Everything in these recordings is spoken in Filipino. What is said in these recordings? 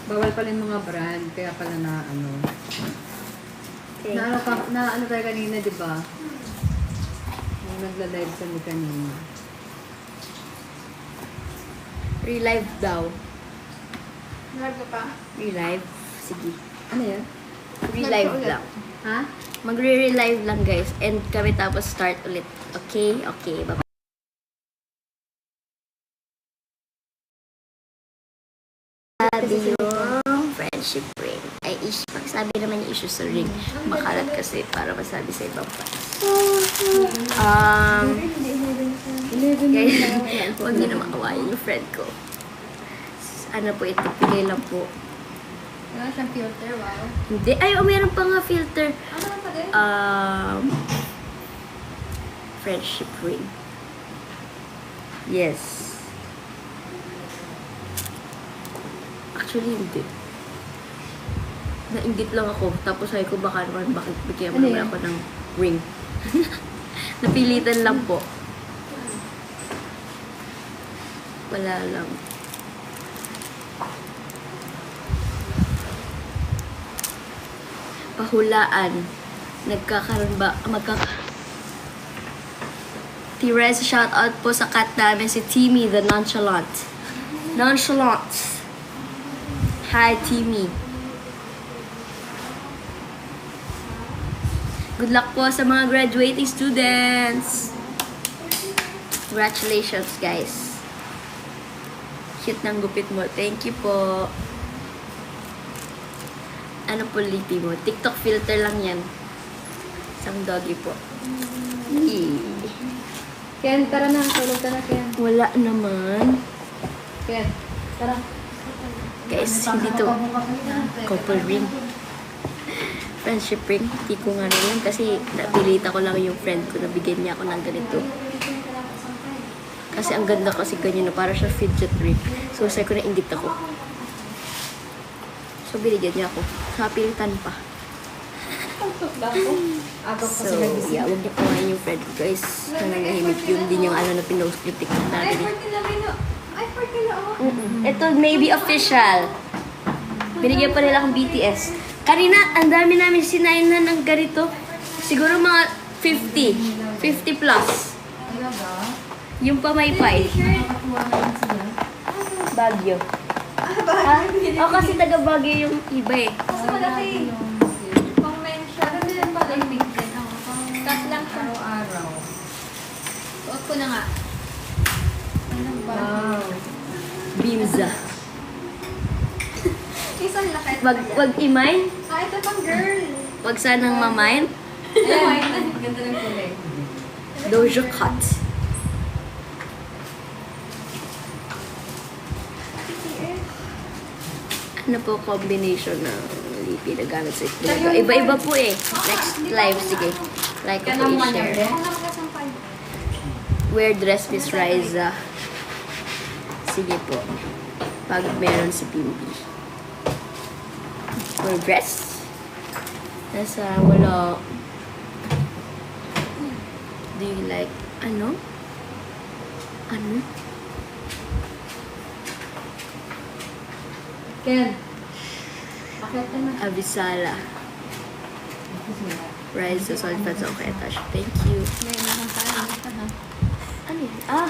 Bawal pala yung mga brand, kaya pala na ano. Okay. Na ano tayo kanina, di ba? Nung nagla-live kami kanina. Relive daw. Nag pa? Relive. Sige. Ano yan? Relive Nag-ulit. lang. Ha? Magre-relive lang guys. And kami tapos start ulit. Okay? Okay. Bye-bye. Sabi yung friendship ring. Ay, sabi naman yung issue sa ring. Makalat kasi para masabi sa ibang fans. Guys, huwag niyo na makawain yung friend ko. Ano po ito? Pigay lang po. Wala siyang filter, wow. Hindi. Ay, meron pa nga filter. Ano pa din? Friendship ring. Yes. Actually, hindi. Nainggit lang ako. Tapos sabi ko, baka naman, bakit bigyan mo Ano naman yan? ako ng ring. Napilitan lang po. Wala lang. Pahulaan. Nagkakaroon ba? Tires, shout out po sa cat namin si Timmy the Nonchalant. Nonchalant. Hi, Timmy. Good luck po sa mga graduating students. Congratulations, guys. Cute ng gupit mo. Thank you po. Ano po lipi mo? TikTok filter lang yan. Isang doggy po. Ken, tara na. Tulog ka na, Ken. Wala naman. Ken, tara. Guys, hindi to couple ring. Friendship ring. Hindi ko nga rin kasi napilita ko lang yung friend ko na bigyan niya ako ng ganito. Kasi ang ganda kasi ganyan na para siya fidget ring. So, sabi ko na inggit ako. So, binigyan niya ako. Sa pilitan pa. So, yeah, huwag niyo kumain yung friend ko, guys. Nanangahimik yun. Hindi niya alam na pinost yung TikTok Ay, natin. 14 na mino. Ay, 14 na oh. Ito, maybe official. Binigyan pa nila akong BTS. Kanina, ang dami namin sinainan ng ganito. Siguro mga 50. 50 plus. Talaga? Yung pamaypay. Baguio. Ha? O, kasi taga Baguio yung iba eh. Kasi malaki. Pang mention. Ano din pala yung big din? Cut lang siya. Araw-araw. Suot ko na nga. Ano ba? Wow. Bimza. Isang laki. Wag imay. Ah, ito pang girl. Wag sanang mamain. Ayan. Ganda ng kulay. Doja Cat. Ano po combination ng lipi na gamit sa ito? Iba-iba po eh. Next live, sige. Like ko po i-share. Ako na makasampay. Wear dress Miss Riza. Sige po. Pag meron si Bimbi. Wear dress. Nasa wala. Do you like, ano? Ano? Ken. Bakit ka na? Avisala. Riza Solfats. Okay, Tash. Thank you. May nakasaan. Ano yun? Ah!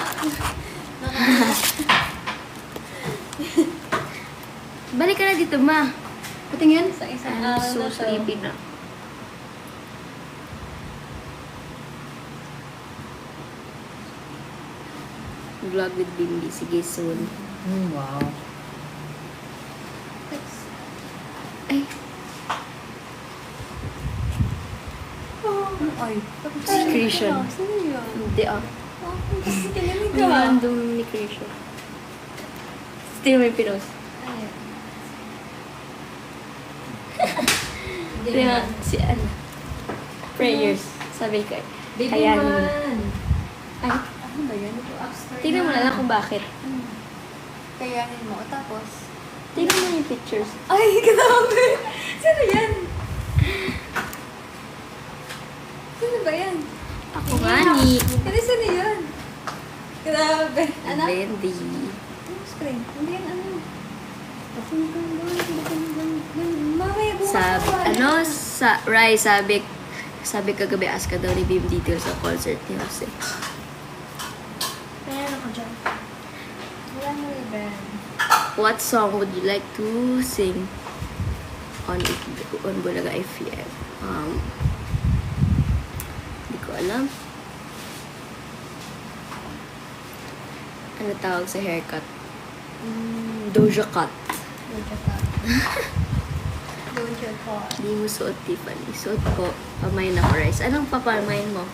Balik ka na dito, ma. Patingin? Sa isang I'm araw so na to. sleepy na. Vlog with Bimbi. Sige, soon. Wow. Ay, Ay. secretion. Sino yun? Hindi ah. Kinilig Yung ka. random ni Creation. Still may pinos. Ay. Kaya si ano. Prayers. Sabi ko. Baby Kayanin mo. man. Ay, Ano ba yan? Ito upstairs. tingnan mo na lang kung bakit. Kayanin mo. Tapos? Tingnan mo yung pictures. Ay, grabe! Sino yan? Sino ba yan? Ako nga ni. Hindi, sino yan? Grabe. Ano? Bendy. Ano screen? Hindi yan ano. Mamaya bukas Sabi, ako, ano, Rai, sabi kagabi, ask ka daw ni Bim details sa concert ni Jose. Meron ako dyan. Wala mo ribbon. What song would you like to sing on Bulaga FM? Hindi ko alam. Ano tawag sa haircut? Doja Cat. Doja Cat. Doja Cat. Hindi mo suot, Tiffany. Suot ko. Pamain ako, Rice. Anong papamain mo?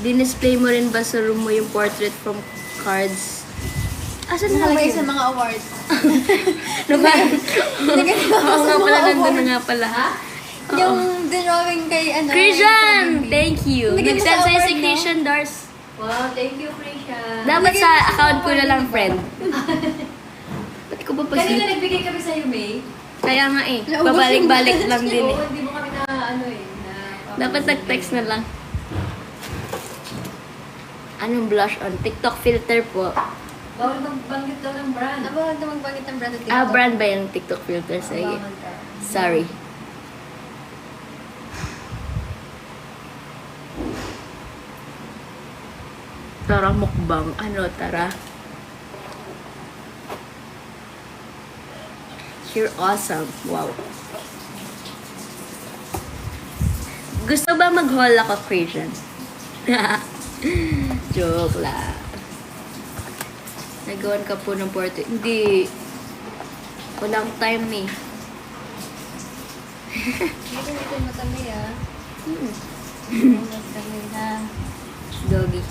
Dinisplay mo rin ba sa room mo yung portrait from cards? Asan Nakalagay na sa mga awards. Ano ba? Nilagay ko Oo sa nga mga pala, nandun na awards. nga pala. Oo. Yung drawing kay ano. Christian! kay Thank you. Nilagay mo Nag-send sa sa'yo award, si no? Christian Dars. Wow, thank you, Prisha. Dapat Nilagay sa mo sa account ko award, na lang, di ba? friend. Ba't ko pa Kanina pa nagbigay kami sa'yo, May. Kaya nga eh. Naubos Babalik-balik yung lang din Oo, eh. hindi mo kami na ano eh. Dapat nag-text na lang. Anong blush on? TikTok filter po. Bawal magbanggit daw ng brand. Bawal na magbanggit ng brand ng TikTok. Ah, brand ba yung TikTok filter? Sige. Bawal ka. Sorry. Tara mukbang. Ano, tara? You're awesome. Wow. Gusto ba mag-haul ako, Christian? Joke lang. Nagawan ka po ng portrait. Hindi. Walang time eh. Dito mo kami ah. Kami na. Doggy.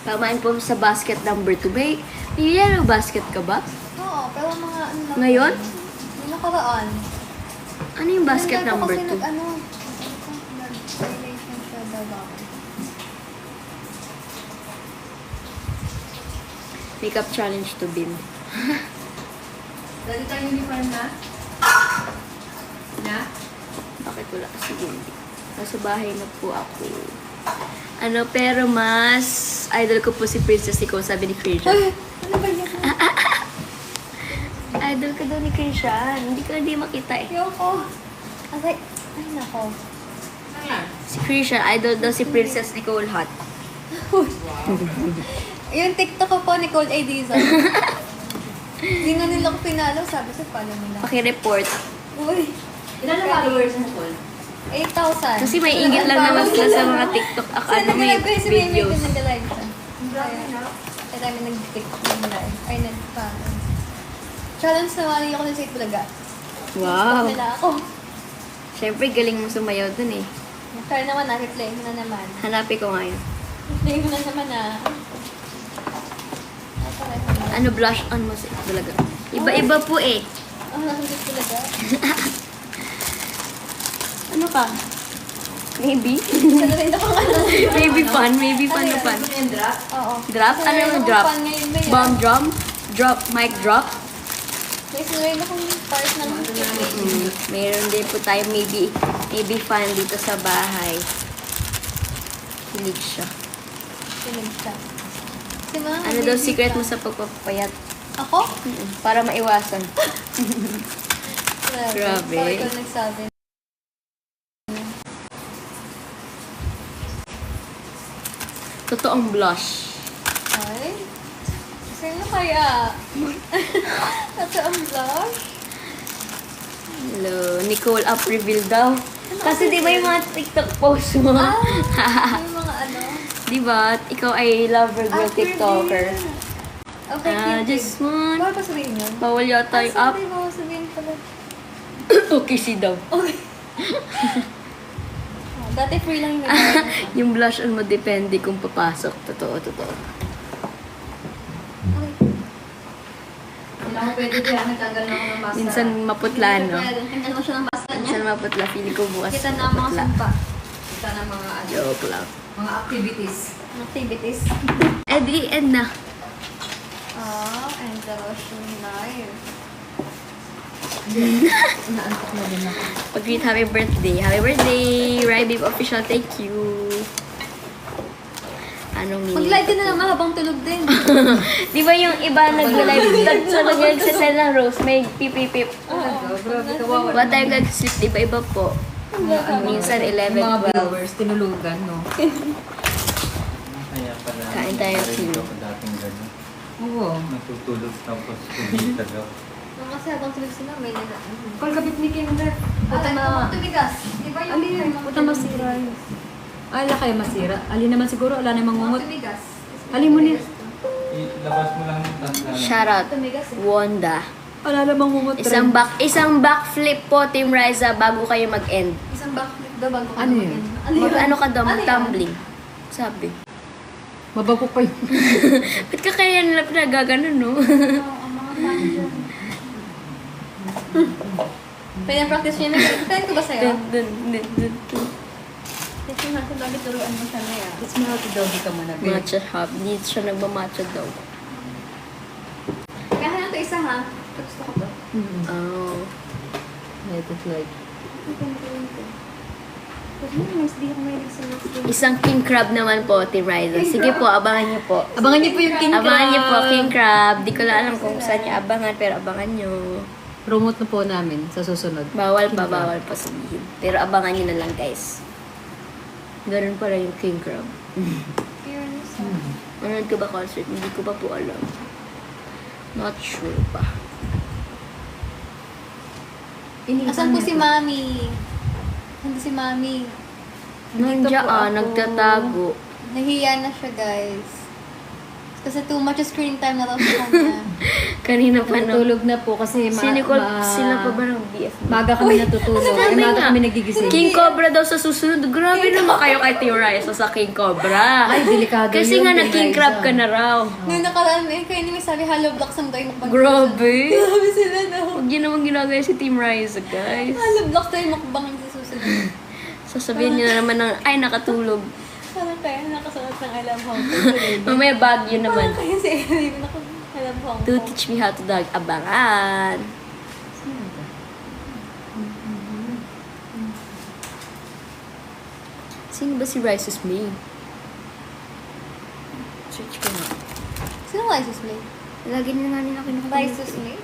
Tamain po sa basket number 2. May yellow basket ka ba? Oo, pero mga ano lang. Ngayon? Yung nakaraan. Ano yung basket Tinanggal ko number kasi 2? Ano, violation siya daw ako. Makeup challenge to Bin. Dali tayo uniform na? Na? Bakit wala kasi hindi? Nasa bahay na po ako. Ano, pero mas idol ko po si Princess Nicole, sabi ni Christian. Ay, ano ba yun? Idol ka daw ni Christian. Hindi ko hindi makita eh. Yoko. Ay, nako. Ano yan? Si Christian, idol daw si Princess Nicole Hot. Yung TikTok ko po, Nicole A. Dizon. Hindi nga nila ko pinalo, sabi sa follow nila. Paki-report. Uy, Ilan ang followers mo, Paul? 8,000. Kasi may ingit lang naman sila sa mga TikTok Kasi account, may nag-live ko si Mimi videos. din nag-live siya. Grabe na. Kaya kami nag-TikTok ng live. Ay, nag-follow. Challenge na mali ako ng Saint Bulaga. Wow. Nila ako. Siyempre, galing mo sumayaw dun eh. Try naman na, replay mo na naman. Hanapin ko ngayon. Replay mo na naman na. Ano blush on mo sa talaga? Iba-iba po eh. Ang Saint Bulaga. Ano ka? Maybe? Sana rin ako ano. Maybe fun. Maybe fun na fun. Ano yung drop? Oo. Drop? Sana Ano rin yung akong drop? fan ngayon ba yan? Bomb drum? Drop? Mic drop? May sinarayin akong part ng Mayroon din po tayo maybe fun dito sa bahay. Hilig siya. Pinig siya. Si mga Ano daw baby secret siya. mo sa pagpapayat? Ako? Para maiwasan. Grabe. Sorry ko nagsabi. Totoong blush. Ay? Sino kaya? Ito ang blush? Hello. Nicole up reveal daw. Kasi di ba yung mga TikTok post mo? Yung mga ano? Di ba? Ikaw ay lover girl Ah, TikToker. Okay, Just one. Bawal pa sabihin yun? Bawal yata yung up. Sorry, bawal sabihin pala. Okay, si daw. Okay. Dati free lang yung nag- Yung blush on mo depende kung papasok. Totoo. Okay. Hindi ako pwede kaya nagtanggal na ako ng mask. Minsan maputla, no? Tingnan mo siya ng basta niya. Minsan maputla. Feeling ko bukas Kita na ang mga maputla. sumpa. Kita ng mga ano, Joke lang. mga activities. Activities. Eh, di end na. And the Russian knife. Naantok na din ako. Pag-greet happy birthday. Happy birthday! Rybib Official, thank you. Anong meaning? Mag-live din na lang mahabang tulog din. Di ba yung iba nag-live? Sa nagsasend ng rose, may pip-pip-pip. Grabe, kawawa. What time nag-sleep? Di ba iba po? Minsan 11, Yung mga 12. viewers, tinulugan, no? Kaya pala. Kain tayo, Kilo. Ako dating gano'n. Oo. Natutulog tapos kumita daw. Kasi habang tulog sila, may nila. Kol kapit ni Kim, Ref. Puta Ito na. tumigas. Di ba yung Alin, puta masira yun. Ay, ala kayo masira. Alin naman siguro, ala na mangungot. tumigas. Alin mo ni? Ilabas mo lang yung tasla. Shoutout. Tumigas eh. Wanda. Ala na mangungot. Isang backflip po, Team Riza, bago kayo mag-end. Isang backflip daw bago ka Ano yun? Mag-ano ka daw, Ano yun? mag-tumbling. Sabi. Mabago pa yun. Ba't ka kaya nila pinagaganon, no? Ang mga fan dyan. Pinapractice niya. Pwede ko ba sa'yo? Kasi natin lagi turuan mo siya na yan. It's me how to doggy ka muna. babe. Matcha hub. Hindi siya nagmamatcha daw. Kaya na ito isa ha. Gusto ko ba? Oh. Let it like. Kasi mas di ako mahilig sa next game. Isang king crab naman po, Team Riza. Sige po, abangan niyo po. Abangan niyo po yung king crab. Abangan niyo po, king crab. Di ko lang alam kung saan niyo abangan, pero abangan niyo. Promote na po namin sa susunod. Bawal King pa, crab. bawal pa sabihin. Pero abangan niyo na lang, guys. Ganun pala yung king crab. Fearless. Manood ko ba concert? Hindi ko pa po alam. Not sure pa. Asan po si Mami? Asan si Mami? Nandiyan, nagtatago. Nahiya na siya, guys. Kasi too much screen time na daw sa kanya. Kanina pa no. Natutulog na po kasi Sila pa ba ng BF mo? Maga kami natutulog. Ay, Sabi maga nga, kami nagigising. King Cobra daw sa susunod. Grabe naman kayo kay Tio Raisa sa King Cobra. Ay, delikado Kasi yun, nga Tio nag-king Raisa. crab ka na raw. Nung nakaraan, kayo may sabi, Hollow Blocks ang tayo mukbang. Grabe. Grabe sila na. Huwag yun naman ginagaya si Team Raisa, guys. Hollow Blocks tayo mukbang sa susunod. Sasabihin niyo na naman ng, ay, nakatulog. Parang kaya nakasunod ng Alam Hong Kong. Mamaya Baguio naman. Kaya si Ellie, Alam Hong To Kong. teach me how to dog. Abangan. Sino ba si Rice's May? Search ko na. Sino Lysus May? Lagi na namin ako nakakalimutan. Lysus May?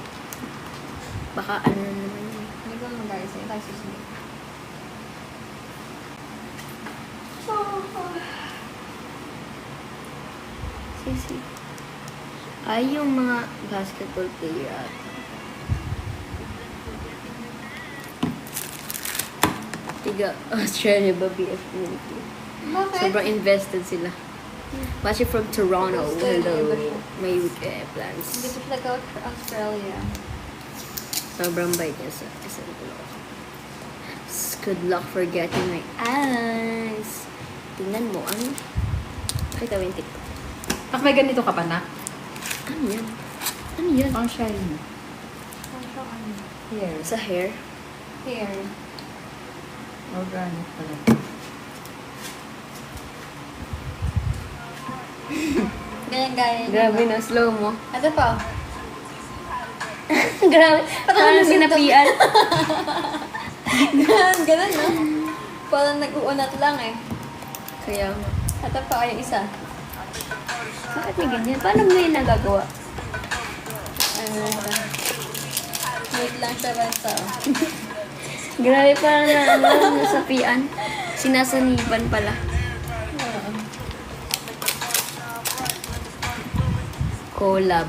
Baka ano na naman yun. Hindi ko naman guys eh. Lysus May. Sisi. Ay, yung mga basketball player ata. Tiga Australia ba BF Community? Bakit? Sobrang invested sila. Watching from Toronto. Hello. May weekend Hindi plans. ko siya Australia. Sobrang bait niya sa isang tulo. Good luck for getting my eyes. Tingnan mo, ano? Pakita mo yung TikTok. Pak, may ganito ka pa na? Ano yan? Ano yan? Pang shiny. Here. Sa hair? Here. Organic pala. Ganyan. Grabe na, slow mo. Ito pa. Grabe. Parang sinapian. Ganun no? Parang nag-uunat lang eh. Kaya nga. Ito pa yung isa. Bakit may ganyan? Paano mo yung nagagawa? Ano ito? Wait lang siya ba ito? Grabe parang nasapian. Sinasaniban pala. Collab.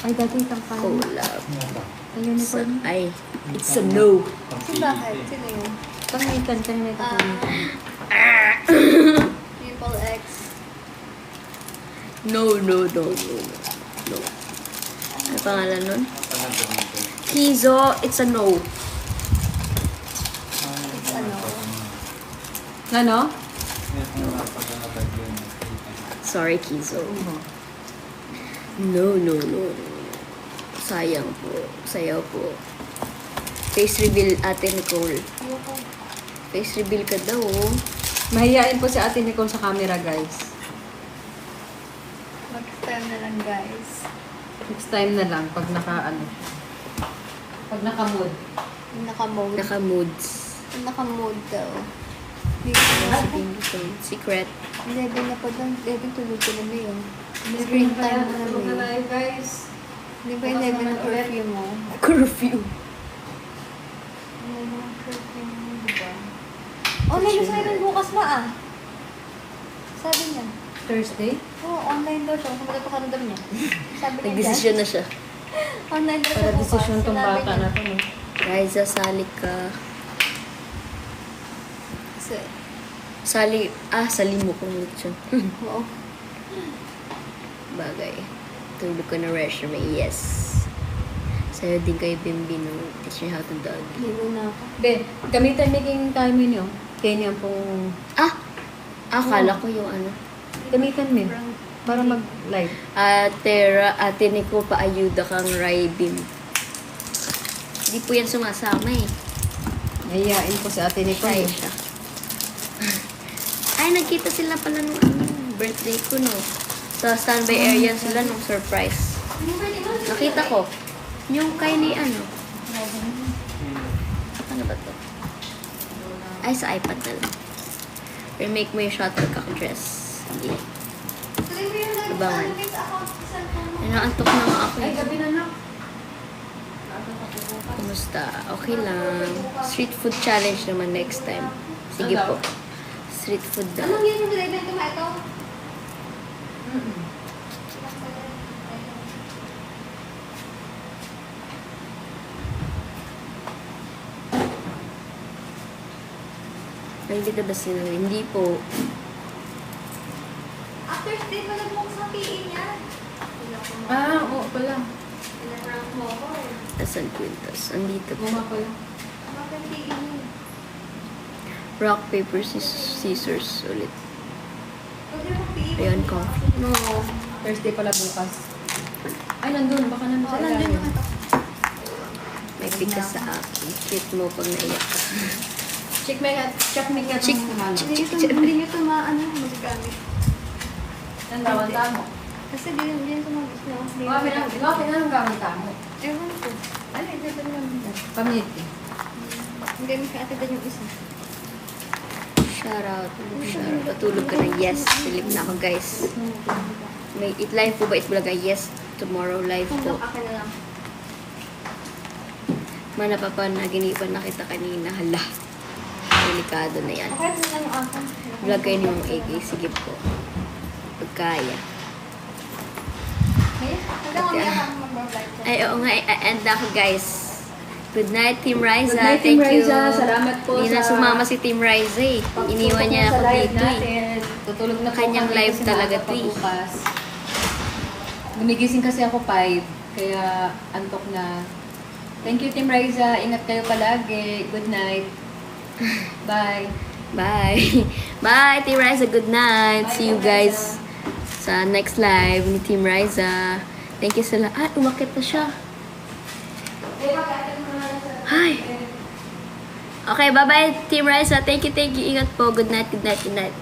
Ay, dati itang pala. Collab. Ayun na po. Ay, it's a no. Kasi bakit? Sino yun? Pangmitan ka na ito. Triple X. No. No. Ano pangalan nun? Kizo, it's a no. Ano? Ano? Sorry, Kizo. No. Sayang po. Sayaw po. Face reveal, Ate Nicole. Ayoko. Face reveal ka daw, oh. Mahihain po si Ate Nicole sa camera, guys. Mag-stem na lang guys. Next time na lang, pag pag naka-mood. Naka-mode. Naka-moods. Naka-mode daw. Secret. 11 na pa doon. 11 tulog ko na ba yun? Screen time mo na ba yun? Live, guys. Di ba 11 ang curfew mo? Curfew. 11 ang curfew mo, di ba? Online na sa'yo bukas ma ah. Sabi niya. Thursday? Oo, online daw siya. Kung magpaparamdam niya. Sabi niya Nagdesisyon na siya. Online daw siya Para bukas. desisyon tong Sinabi bata niya. na to, no? Guys, sasali ka. Kasi, Sali mo kung lechon. oo. Bagay. Tulog ko na resume. Yes. Sa'yo din kayo Bimbi no. Teach me how to dog. Hilo na ako. Ben, gamitan making time yun. Kaya niya pong... Akala ko yung ano. Gamitan mo. Para mag-live. Ate Nico, paayuda kang Raibim. Hindi po yan sumasama eh. Nahiyain ko sa ate ni Try siya. Ay, nagkita sila pala nung birthday ko, no? Sa standby area sila nung surprise. Nakita ko. Yung kay ni ano. Ano ba to? Ay, sa iPad na lang. Remake mo yung shuttlecock dress. Hindi. Abangan. Inaantok na nga ako. Ay, gabi na na. Kumusta? Okay lang. Street food challenge naman next time. Sige po. Street food daw. Anong yun yung nilagyan ko ito? Ay, hindi ka ba sinabi? Hindi po. After state, wala mo sa PE niya. Oo pala. Pinaprank mo ako eh. Asan Quintas? Andito po. Guma pala. After PE niya. Rock, paper, scissors ulit. Pwede mo PE. Ayun ko. No. Thursday pala bukas. Ay, nandun. Baka nandun sa Nandun ilalim. yung ito. May pikas sa akin. Cute mo pag naiyak ka. Check me nga. Check me nga. Check. Hindi nyo ito magagamit. Nandawan tamo. Kasi di nyo ito magagamit. Bakit na nang gamit tamo? Ewan ko. Ano, ito naman. Pamiliti. Hindi mo kaya atidan yung isa. Shout out. Patulog ka na. Yes. Silip na ako, guys. May live po ba? Itbulaga? Yes. Tomorrow live Kung po. akin na lang. Manapapanaganipan na kita kanina. Hala. Delikado na yan. Okay, ito lang yung akin. Vlog kayo ni Ma'am AK. Sige po. Pagkaya. Kaya, hanggang mamaya ka mag-vlog ko. Ay, oo nga. End ako, guys. Good night, Team Riza. Good night, Team Thank you. Riza. Salamat po Hindi na sa- sumama si Team Riza eh. Iniwan niya ako dito eh. Tutulog na po Kanyang kami live kasi talaga maaga to pa eh. bukas. Gumigising kasi ako 5, kaya antok na. Thank you, Team Riza. Ingat kayo palagi. Good night. Bye. Bye. Bye, Team Riza. Good night. Bye, See you Team guys sa next live ni Team Riza. Thank you sa lahat. Umakit na siya. Hi. Okay, bye-bye, Team Riza. Thank you, thank you. Ingat po. Good night, good night, good night.